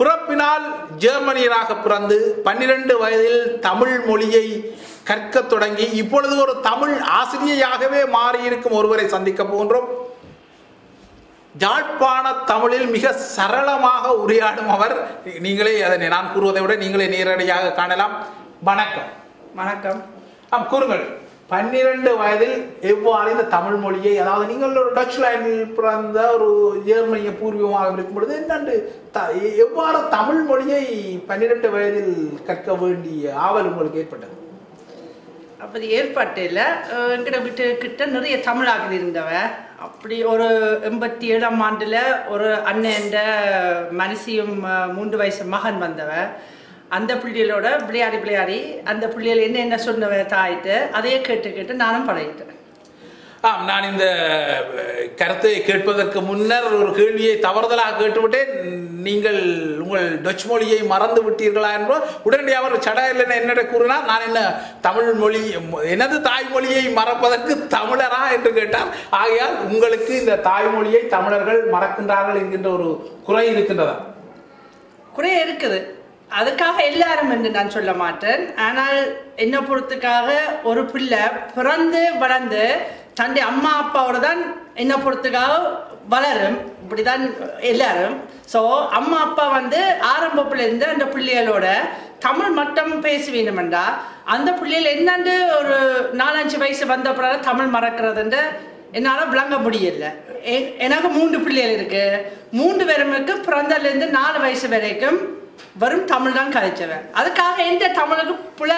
பிறப்பினால் ஜெர்மனியராக பிறந்து 12 வயதில் தமிழ் மொழியை கற்க தொடங்கி இப்பொழுது ஒரு தமிழ் ஆசிரியையாகவே மாறியிருக்கும் ஒருவரை சந்திக்க போகின்றோம். யாழ்ப்பாண தமிழில் மிக சரளமாக உரையாடும் அவர். நீங்களே அதனை நான் கூறுவதை விட நீங்களே நேரடியாக காணலாம். வணக்கம். வணக்கம். கூறுங்கள், 12 வயதில் எவ்வாறு இந்த தமிழ் மொழியை, அதாவது நீங்கள் ஒரு டச் லைனில் பிறந்த ஒரு ஜெர்மனிய பூர்வீகமாக இருக்கும் பொழுது என்னண்டு எவ்வாறு தமிழ் மொழியை 12 வயதில் கற்க வேண்டிய ஆவல் உங்களுக்கு ஏற்பட்டது? அப்படி ஏற்பட்டில்ல. எங்கிட்ட வீட்டு கிட்ட நிறைய தமிழாக இருந்தவ. அப்படி ஒரு 87ஆம் ஆண்டுல ஒரு அண்ணன் மனுஷியும் 3 வயசு மகன் வந்தவ. அந்த பிள்ளைகளோட விளையாடி அந்த பிள்ளைகள் என்ன சொன்னவ தாயிட்டு அதையே கேட்டு நானும் பழகிட்டேன். நான் இந்த கருத்தை கேட்பதற்கு முன்னர் ஒரு கேள்வியை தவறுதலாக கேட்டுவிட்டேன். நீங்கள் உங்கள் டச் மொழியை மறந்து விட்டீர்களா என்றோ உடனடியாக அவர் சடையில் என்னிட கூறினார். நான் என்ன தமிழ் மொழி, எனது தாய்மொழியை மறப்பதற்கு தமிழரா என்று கேட்டார். ஆகையால் உங்களுக்கு இந்த தாய்மொழியை தமிழர்கள் மறக்கின்றார்கள் என்கின்ற ஒரு குறை இருக்கின்றதா? குறை இருக்குது. அதுக்காக எல்லாரும் என்று நான் சொல்ல மாட்டேன். ஆனால் என்ன பொறுத்துக்காக ஒரு பிள்ளை பிறந்து வளர்ந்து தன்னுடைய அம்மா அப்பாவோட தான் என்ன பொறுத்துக்காக வளரும். இப்படிதான் எல்லாரும். ஸோ அம்மா அப்பா ஆரம்பப்புல இருந்து அந்த பிள்ளைகளோட தமிழ் மட்டும் பேச வேண்டுமெண்டா அந்த பிள்ளைகள் என்னண்டு ஒரு 4-5 வயசு வந்த பிறகு தமிழ் மறக்கிறதுன்ற என்னால் விளங்க முடியல. எனக்கு 3 பிள்ளைகள் இருக்கு. 3 பேருமுக்கு பிறந்ததுலேருந்து 4 வயசு வரைக்கும் வரும் தமிழ் தான் கதைச்சவன். அதுக்காக எந்த தமிழுக்கு புல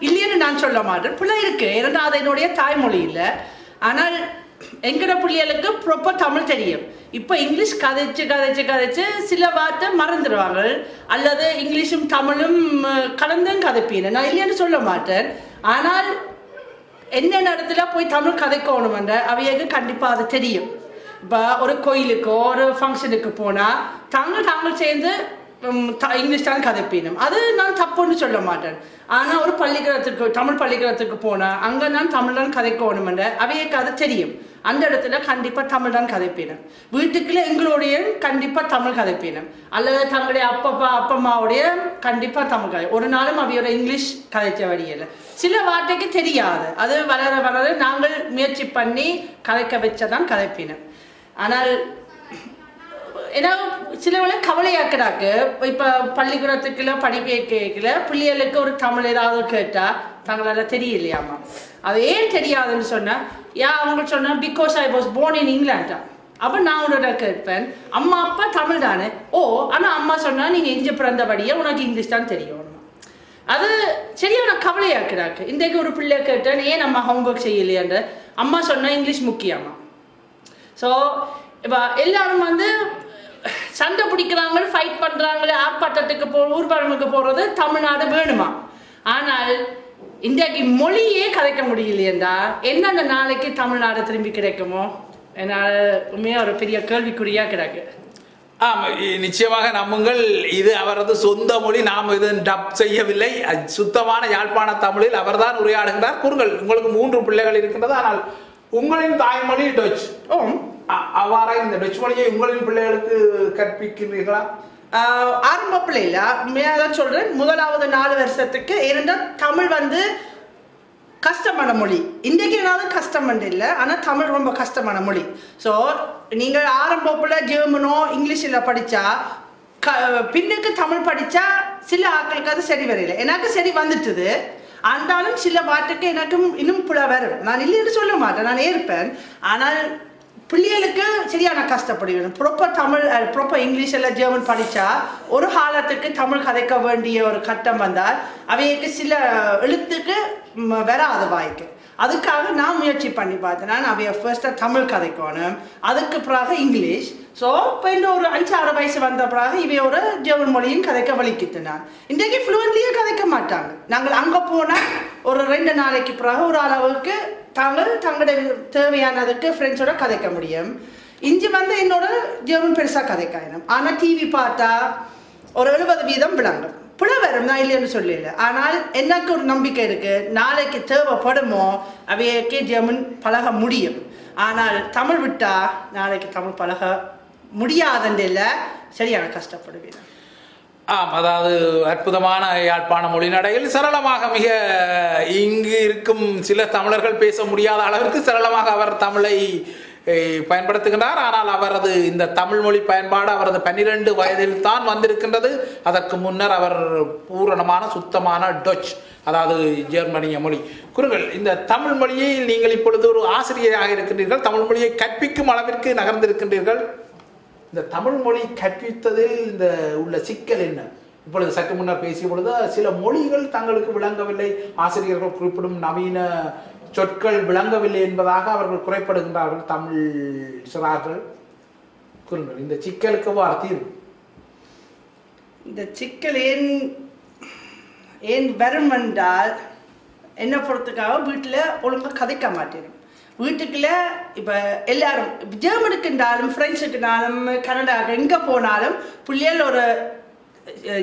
இல்லைன்னு நான் சொல்ல மாட்டேன். புல இருக்கு, ஏன்னா அது என்னுடைய தாய்மொழி இல்லை. ஆனால் எங்கட பிள்ளைகளுக்கு ப்ராப்பர் தமிழ் தெரியும். இப்போ இங்கிலீஷ் கதைச்சு சில வார்த்தை மறந்துடுவாங்க, அல்லது இங்கிலீஷும் தமிழும் கலந்தும் கதைப்பீங்க. நான் இல்லைன்னு சொல்ல மாட்டேன். ஆனால் என்ன இடத்துல போய் தமிழ் கதைக்கணுமென்ற அவையக்கு கண்டிப்பாக அது தெரியும். இப்போ ஒரு கோயிலுக்கோ ஒரு ஃபங்க்ஷனுக்கு போனால் தாங்கள் சேர்ந்து இங்கிலீஷ் தான் கதைப்பீனும். அது நான் தப்புன்னு சொல்ல மாட்டேன். ஆனால் ஒரு பள்ளிக்கூடத்துக்கு தமிழ் பள்ளிக்கூடத்துக்கு போனால் அங்கே நான் தமிழ் தான் கதைக்கணுமென்ற அவையக்கு அது தெரியும். அந்த இடத்துல கண்டிப்பாக தமிழ் தான் கதைப்பீனும். வீட்டுக்குள்ள எங்களுடைய கண்டிப்பாக தமிழ் கதைப்பீனும், அல்லது தங்களுடைய அப்பா அம்மாவுடைய கண்டிப்பாக தமிழ் கதை. ஒரு நாளும் அவையோட இங்கிலீஷ் கதைச்ச வழியில் சில வார்த்தைக்கு தெரியாது. அது வளர நாங்கள் முயற்சி பண்ணி கதைக்க வச்சதான் கதைப்பீனும். ஆனால் ஏன்னா சில வேளை கவலையாக்குறாக்கு. இப்போ பள்ளிக்கூடத்துக்குள்ள படிப்பே கேட்கல பிள்ளைகளுக்கு ஒரு தமிழ் ஏதாவது கேட்டால் தங்களால் தெரியலையாமா. அது ஏன் தெரியாதுன்னு சொன்னால் அவங்க சொன்னா because I was born in இங்கிலாண்டா. அப்போ நான் உன்னோட கேட்பேன், அம்மா அப்பா தமிழ் தானே. ஆனால் அம்மா சொன்னா நீங்கள் இஞ்சி பிறந்தபடியே உனக்கு இங்கிலீஷ் தான் தெரியும். அது சரியான கவலையாக்குறாக்கு. இன்றைக்கு ஒரு பிள்ளை கேட்டேன், ஏன் நம்ம ஹோம்ஒர்க் செய்யலையான்ற. அம்மா சொன்னா இங்கிலீஷ் முக்கியமா. ஸோ இப்போ எல்லாரும் சண்டை பிடிக்கிறாங்க, ஃபைட் பண்றாங்களே, ஆர்ப்பாட்டத்துக்கு ஊர்வலமுக்கு போறது தமிழ்நாடு வேணுமா. ஆனால் இன்றைக்கு மொழியே கதைக்க முடியலையேண்டா என்ன அந்த நாளைக்கு தமிழ்நாடு திரும்பி கிடைக்குமோ? என்னால் உண்மையாக ஒரு பெரிய கேள்விக்குறியா கிடக்கு. நிச்சயமாக நம்புங்கள், இது அவரது சொந்த மொழி. நாம் இது டப் செய்யவில்லை. சுத்தமான யாழ்ப்பாண தமிழில் அவர்தான் உரையாடுகிறார். கூறுங்கள், உங்களுக்கு 3 பிள்ளைகள் இருக்கின்றது. ஆனால் உங்களின் தாய்மொழி டச். அவ்வாறாக இந்த டச் மொழியை உங்களின் பிள்ளைகளுக்கு கற்பிக்கிறீர்களா? ஆரம்ப பிள்ளைல உண்மையாக சொல்றேன், முதலாவது 4 வருஷத்துக்கு. ஏனென்றால் தமிழ் கஷ்டமான மொழி. இன்றைக்கு ஏதாவது கஷ்டம் இல்லை, ஆனால் தமிழ் ரொம்ப கஷ்டமான மொழி. ஸோ நீங்கள் ஆரம்பப்புல ஜெர்மனோ இங்கிலீஷில் படித்தா பின்னுக்கு தமிழ் படித்தா சில ஆட்களுக்கு அது சரி வரையில. எனக்கு சரி வந்துட்டுது. ஆனாலும் சில வார்த்தைக்கு எனக்கும் இன்னும் புல வரும். நான் இல்லைன்னு சொல்ல மாட்டேன், நான் ஏற்பேன். ஆனால் பிள்ளைகளுக்கு சரியான கஷ்டப்படுவேன். ப்ராப்பர் தமிழ் ப்ராப்பர் இங்கிலீஷ் எல்லாம் ஜெர்மன் படித்தா ஒரு காலத்துக்கு தமிழ் கதைக்க வேண்டிய ஒரு கட்டம் வந்தால் அவைக்கு சில எழுத்துக்கு வராது வாய்க்கு. அதுக்காக நான் முயற்சி பண்ணி பார்த்தேன். நான் அவைய ஃபர்ஸ்ட்டாக தமிழ் கதைக்கணும், அதுக்கு பிறகு இங்கிலீஷ். ஸோ இப்போ இன்னும் ஒரு 5-6 வயசு வந்த பிறகு இவையோட ஜெர்மன் மொழியும் கதைக்க வலிக்கிட்டு. நான் இன்றைக்கு ஃப்ளூவன்ட்லியே கதைக்க மாட்டாங்க. நாங்கள் அங்கே போனால் ஒரு 2 நாளைக்கு பிறகு ஒரு அளவுக்கு தங்களுடைய தேவையானதுக்கு ஃப்ரெண்ட்ஸோட கதைக்க முடியும். இஞ்சி என்னோட ஜெர்மன் பெருசாக கதைக்காயணும். ஆனால் டிவி பார்த்தா ஒரு 70% விளங்கும். புல வரும், நான் இல்லைன்னு சொல்லல. ஆனால் எனக்கு ஒரு நம்பிக்கை இருக்கு, நாளைக்கு தேவைப்படுமோ அவையக்கே ஜெர்மன் பழக முடியும். ஆனால் தமிழ் விட்டா நாளைக்கு தமிழ் பழக முடியாதுன்னு இல்லை, சரியான கஷ்டப்படுவேன். ஆம், அதாவது அற்புதமான யாழ்ப்பாண மொழி நடையில் சரளமாக மிக இங்கு இருக்கும் சில தமிழர்கள் பேச முடியாத அளவிற்கு சரளமாக அவர் தமிழை பயன்படுத்துகின்றார். ஆனால் அவரது இந்த தமிழ் மொழி பயன்பாடு அவரது 12 வயதில் தான் வந்திருக்கின்றது. அதற்கு முன்னர் அவர் பூரணமான சுத்தமான டச், அதாவது ஜெர்மனிய மொழி. குருங்கள், இந்த தமிழ் மொழியை நீங்கள் இப்பொழுது ஒரு ஆசிரியராக இருக்கின்றீர்கள், தமிழ் மொழியை கற்பிக்கும் அளவிற்கு நகர்ந்திருக்கின்றீர்கள். இந்த தமிழ் மொழி கற்பித்ததில் இந்த உள்ள சிக்கல் என்ன? இப்பொழுது சற்று முன்னர் பேசிய பொழுது சில மொழிகள் தங்களுக்கு விளங்கவில்லை, ஆசிரியர்கள் குறிப்பிடும் நவீன சொற்கள் விளங்கவில்லை என்பதாக அவர்கள் குறைப்படுகின்றார்கள் தமிழ் சிறார்கள். கூறுங்கள், இந்த சிக்கலுக்கு தீர்வு? இந்த சிக்கல் ஏன் வரும் என்றால் என்ன பொறுத்துக்காக வீட்டில் ஒழுங்காக கதைக்க மாட்டேன். வீட்டுக்குள்ள இப்போ எல்லாரும் ஜெர்மனுக்குண்டாலும் பிரெஞ்சுக்குனாலும் கனடா எங்கே போனாலும் பிள்ளைகள் ஒரு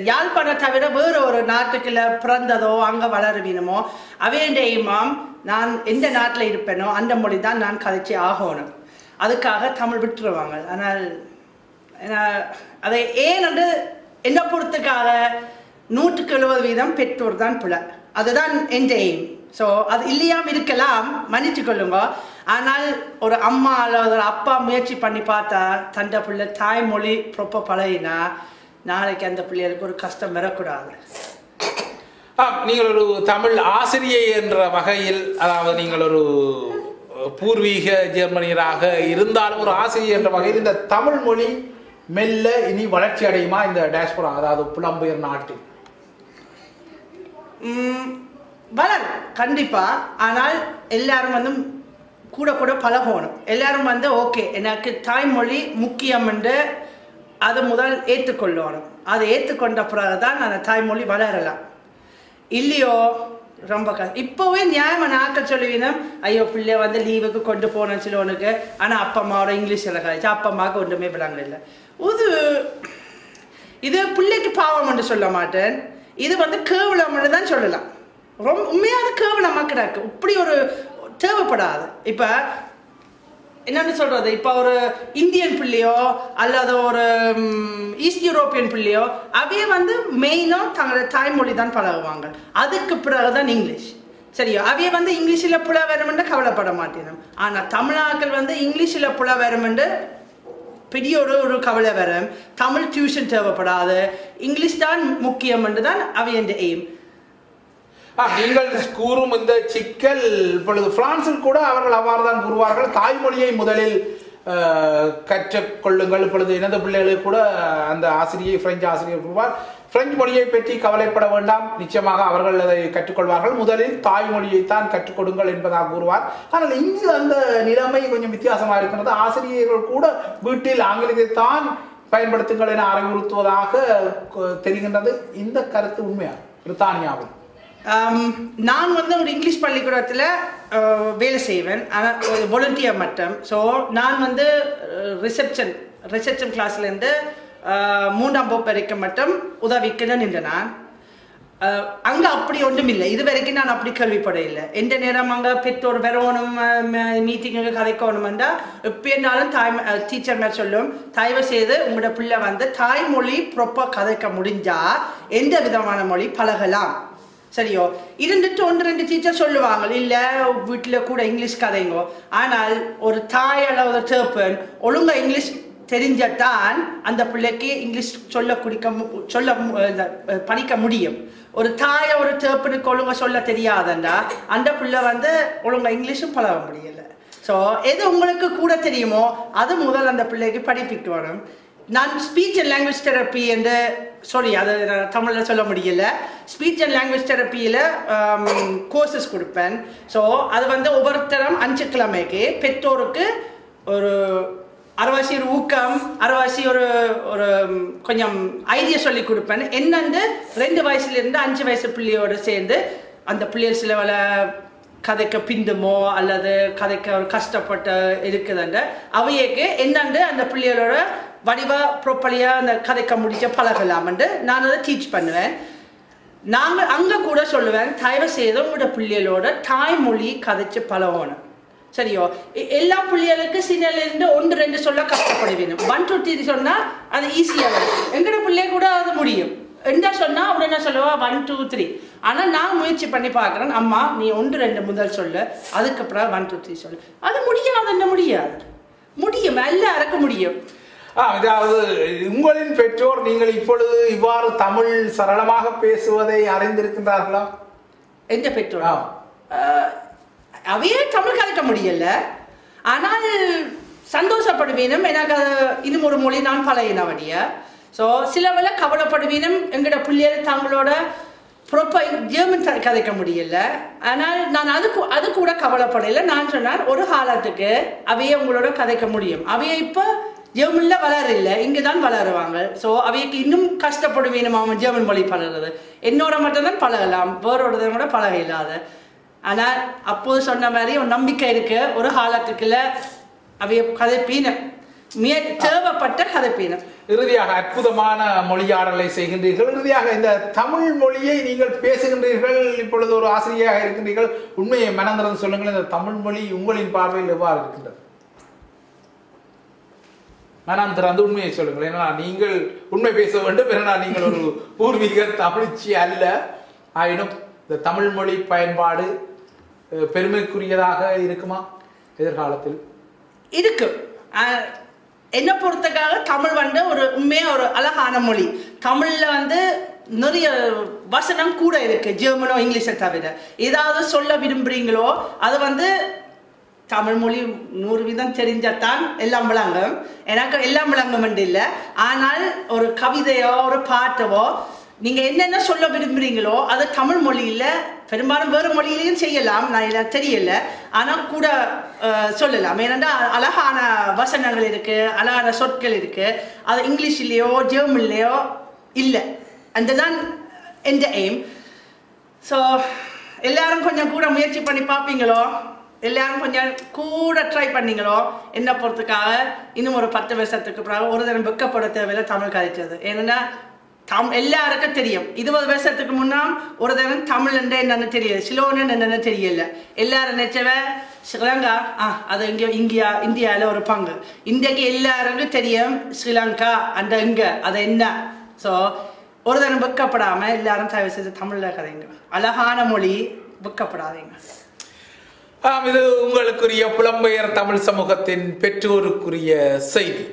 யாழ்ப்பாணம் தவிர வேறு ஒரு நாட்டுக்குள்ள பிறந்ததோ அங்கே வளருவீனமோ அவையண்டையுமாம் நான் எந்த நாட்டில் இருப்பேனோ அந்த மொழி தான் நான் கதைச்சி ஆகணும். அதுக்காக தமிழ் விட்டுருவாங்க. ஆனால் அதை ஏன் வந்து என்ன பொறுத்துக்காக 170% பெற்றோர் தான் பிள்ளை. அதுதான் என் எய்ம். ஸோ அது இல்லையாமல் இருக்கலாம், மன்னிச்சு கொள்ளுங்க. ஆனால் ஒரு அம்மா அல்லது ஒரு அப்பா முயற்சி பண்ணி பார்த்தா தண்டை பிள்ளை தாய்மொழி ப்ராப்பர் பழகினா நாளைக்கு அந்த பிள்ளைகளுக்கு ஒரு கஷ்டம் வரக்கூடாது. நீங்கள் ஒரு தமிழ் ஆசிரியை என்ற வகையில், அதாவது நீங்கள் ஒரு பூர்வீக ஜெர்மனியராக இருந்தாலும் ஒரு ஆசிரியை என்ற வகையில் இந்த தமிழ் மொழி மெல்ல இனி வளர்ச்சி அடையுமா இந்த டேஸ்போரா, அதாவது புலம்பெயர் நாட்டில்? வளரும் கண்டிப்பா. ஆனால் எல்லாரும் வந்து கூட கூட பழகணும். எல்லாரும் வந்து ஓகே எனக்கு தாய்மொழி முக்கியம் என்று அதை முதல் ஏற்றுக்கொள்ளணும். அதை ஏற்றுக்கொண்ட பிறகுதான் அந்த தாய்மொழி வளரலாம். இல்லையோ ரொம்ப இப்போவே நியாயமாக நாட்கள் சொல்லுவீங்கன்னா ஐயோ பிள்ளை வந்து லீவுக்கு கொண்டு போனேன்னு சிலவனுக்கு, ஆனால் அப்பா அம்மாவோட இங்கிலீஷில் கழிச்சு அப்பா அம்மாவுக்கு ஒன்றுமே விளங்க இல்லை. இது பிள்ளைக்கு பாவம் என்று சொல்ல மாட்டேன், இது வந்து கேவலம் தான் சொல்லலாம். ரொம்ப உண்மையான கேவலம் மக்களுக்கு இப்படி ஒரு தேவைப்படாது. இப்போ என்னன்னு சொல்றது, இப்போ ஒரு இந்தியன் பிள்ளையோ அல்லது ஒரு ஈஸ்ட் யூரோப்பியன் பிள்ளையோ அவையே வந்து மெயினாக தங்களோட தாய்மொழி தான் பழகுவாங்க. அதுக்கு பிறகுதான் இங்கிலீஷ். சரியா? அவையே வந்து இங்கிலீஷில் புல வருமென்று கவலைப்பட மாட்டேனும். ஆனால் தமிழாக்கள் வந்து இங்கிலீஷில் புல வருமென்று பெரிய ஒரு கவலை வரும். தமிழ் டியூஷன் தேவைப்படாது, இங்கிலீஷ் தான் முக்கியம் என்று தான் அவையண்ட எய்ம். நீங்கள் கூறும் இந்த சிக்கல் இப்பொழுது பிரான்சில் கூட அவர்கள் அவ்வாறு தான் கூறுவார்கள். தாய்மொழியை முதலில் கற்றுக்கொள்ளுங்கள். இப்பொழுது எனது பிள்ளைகளுக்கு கூட அந்த ஆசிரியை பிரெஞ்சு ஆசிரியர் கூறுவார், பிரெஞ்சு மொழியை பற்றி கவலைப்பட வேண்டாம், நிச்சயமாக அவர்கள் அதை கற்றுக்கொள்வார்கள், முதலில் தாய்மொழியை தான் கற்றுக் கொடுங்கள் என்பதாக கூறுவார். ஆனால் இங்கு அந்த நிலைமை கொஞ்சம் வித்தியாசமாக இருக்கிறது. ஆசிரியர்கள் கூட வீட்டில் ஆங்கிலத்தை தான் பயன்படுத்துங்கள் என அறிவுறுத்துவதாக தெரிகின்றது. இந்த கருத்து உண்மையா பிரித்தானியாவில்? நான் வந்து ஒரு இங்கிலீஷ் பள்ளிக்கூடத்தில் வேலை செய்வேன், ஆனால் வாலண்டியர் மட்டும். ஸோ நான் வந்து ரிசப்ஷன் கிளாஸ்லேருந்து 3ஆம் வகுப்பு வரைக்கும் மட்டும் உதவிக்குன்னு நின்று நான் அங்கே அப்படி ஒன்றும் இல்லை. இது வரைக்கும் நான் அப்படி கேள்விப்பட இல்லை. எந்த நேரம் அங்கே பெற்றோர் வரணும், மீட்டிங்கு கதைக்கணுமெண்டா எப்போ இருந்தாலும் டீச்சர் மேலே சொல்லும், தயவு செய்து உங்களோட பிள்ளை வந்து தாய்மொழி ப்ராப்பராக கதைக்க முடிஞ்சா எந்த விதமான மொழி பழகலாம். சரியோ? 2 டீச்சர் சொல்லுவாங்க இல்லை வீட்டில் கூட இங்கிலீஷ் கதைங்கோ. ஆனால் ஒரு தாய் அல்லது தேப்பன் ஒழுங்கா இங்கிலீஷ் தெரிஞ்சதான் அந்த பிள்ளைக்கு இங்கிலீஷ் சொல்ல படிக்க முடியும். ஒரு தாயை ஒரு தேப்பனுக்கு ஒழுங்கா சொல்ல தெரியாதண்டா அந்த பிள்ளை வந்து ஒழுங்கா இங்கிலீஷும் பழக முடியல. ஸோ எது உங்களுக்கு கூட தெரியுமோ அது முதல் அந்த பிள்ளைக்கு படிப்பிக்கணும். நான் ஸ்பீச் அண்ட் லாங்குவேஜ் தெரப்பி என்று அது தமிழில் சொல்ல முடியல, ஸ்பீச் அண்ட் லாங்குவேஜ் தெரப்பியில் கோர்சஸ் கொடுப்பேன். ஸோ அது வந்து ஒவ்வொருத்தரும் 5 கிழமைக்கு பெற்றோருக்கு ஒரு அரைவாசி ஒரு ஊக்கம், அரைவாசி ஒரு கொஞ்சம் ஐடியா சொல்லி கொடுப்பேன். என்னென்று 2 வயசுலேருந்து 5 வயசு பிள்ளையோடு சேர்ந்து அந்த பிள்ளைகள் சில வேலை கதைக்க பிந்துமோ அல்லது கதைக்க ஒரு கஷ்டப்பட்டு இருக்குதுன்ற அவையக்கு என்னென்று அந்த பிள்ளைகளோட வடிவா ப்ராப்பர்லியாக அந்த கதைக்க முடிச்ச பழகலாம்னு நான் அதை டீச் பண்ணுவேன். நாங்கள் அங்கே கூட சொல்லுவேன், தயவு செய்து உங்களோட பிள்ளைகளோட தாய்மொழி கதைச்சு பழகணும். சரியோ? எல்லா பிள்ளைகளுக்கு சின்னலேருந்து 1-2 சொல்ல கஷ்டப்படுவேணும். 1-2-3 சொன்னால் அது ஈஸியாக வரும். எங்களோட பிள்ளைய கூட அது முடியும். என்ன சொன்னா உடனே சொல்லுவா 1 2 3. ஆனா நான் முயற்சி பண்ணி பார்க்கறேன், அம்மா நீ 1 2 முதல் சொல்லு, அதுக்கப்புறம் 1 2 3 சொல்லு. அது முடியாது, என்ன முடியாது, முடியும், எல்லாருக்கும் முடியும். அதாவது உங்களின் பெற்றோர் நீங்கள் இப்பொழுது இவ்வாறு தமிழ் சரளமாக பேசுவதை அறிந்திருக்கின்றார்களா? எந்த பெற்றோர்? அவையே தமிழ் கலைக்க முடியல, ஆனால் சந்தோஷப்படுவீனும், எனக்கு இன்னும் ஒரு மொழி நான் பழகினவடிய. ஸோ சில வேளை கவலைப்படுவீனும், எங்களோட பிள்ளைகள் தங்களோட ப்ராப்பர் ஜெர்மன் கதைக்க முடியல. ஆனால் நான் அது கூட கவலைப்படலை. நான் சொன்னார் ஒரு காலத்துக்கு அவையே உங்களோட கதைக்க முடியும். அவைய இப்போ ஜெர்மன்ல வளரல, இங்கே தான் வளருவாங்க. ஸோ அவைக்கு இன்னும் கஷ்டப்படுவீனும் அவன் ஜெர்மன் மொழி பழகிறது. என்னோட மட்டும்தான் பழகலாம், வேறோட கூட பழக இல்லாத. ஆனால் அப்போது சொன்ன மாதிரி ஒரு நம்பிக்கை இருக்கு, ஒரு காலத்துக்குள்ள அவைய கதைப்பீன தேவைப்பட்ட கதைப்பீன. இறுதியாக அற்புதமான மொழியாடலை செய்கின்றீர்கள். இறுதியாக இந்த தமிழ் மொழியை நீங்கள் பேசுகின்றீர்கள், இப்பொழுது ஒரு ஆசிரியராக இருக்கின்றீர்கள். உண்மையை மனந்திறந்து சொல்லுங்கள், இந்த தமிழ் மொழி உங்களின் பார்வையில் எவ்வாறு இருக்கின்றது? மனந்திறந்து உண்மையை சொல்லுங்கள். ஏன்னா நீங்கள் உண்மை பேச வேண்டும், ஏன்னா நீங்கள் ஒரு பூர்வீக தமிழ்ச்சி அல்ல. ஆயினும் இந்த தமிழ் மொழி பயன்பாடு பெருமைக்குரியதாக இருக்குமா எதிர்காலத்தில்? இருக்கு. என்ன பொறுத்தக்காக தமிழ் ஒரு உண்மையா ஒரு அழகான மொழி. தமிழ்ல நிறைய வசனம் கூட இருக்கு, ஜெர்மனோ இங்கிலீஷை தவிர. ஏதாவது சொல்ல விரும்புறீங்களோ அது தமிழ் மொழி 100% தெரிஞ்சத்தான் எல்லாம் விளங்கும். எனக்கு எல்லாம் விளங்கும் இல்லை, ஆனால் ஒரு கவிதையோ ஒரு பாட்டவோ நீங்க என்னென்ன சொல்ல விரும்புறீங்களோ அது தமிழ் மொழியில, பெரும்பாலும் வேறு மொழியிலையும் செய்யலாம், நான் தெரியல, ஆனால் கூட சொல்லலாம். ஏன்னா அழகான வசனங்கள் இருக்கு, அழகான சொற்கள் இருக்கு. அது இங்கிலீஷ்லயோ ஜெர்மன்லயோ இல்லை. அதுதான் எந்த எய்ம். ஸோ எல்லாரும் கொஞ்சம் கூட முயற்சி பண்ணி பார்ப்பீங்களோ, எல்லாரும் கொஞ்சம் கூட ட்ரை பண்ணீங்களோ, என்ன பொறுத்துக்காக இன்னும் ஒரு 10 வருஷத்துக்கு பிறகு ஒரு தினம் வெக்கப்பட தேவையில்லை தமிழ் கதைச்சது. ஏன்னா எல்லாருக்கும் தெரியும். 20 வருஷத்துக்கு முன்னாம் ஒரு தினம் தமிழ் என்னன்னு தெரியாது, சிலோன்னு என்னன்னு தெரியல. எல்லாரும் நினைச்சவ ஸ்ரீலங்கா, அது இந்தியாவில் ஒரு பங்கு. இன்றைக்கு எல்லாருக்கும் தெரியும் ஸ்ரீலங்கா அந்த எங்க அது என்ன. ஸோ ஒரு தினம் வெக்கப்படாம எல்லாரும் தயவு செய்து தமிழ்ல கதைங்க, அழகான மொழி, வெக்கப்படாதீங்க. இது உங்களுக்குரிய புலம்பெயர் தமிழ் சமூகத்தின் பெற்றோருக்குரிய செய்தி.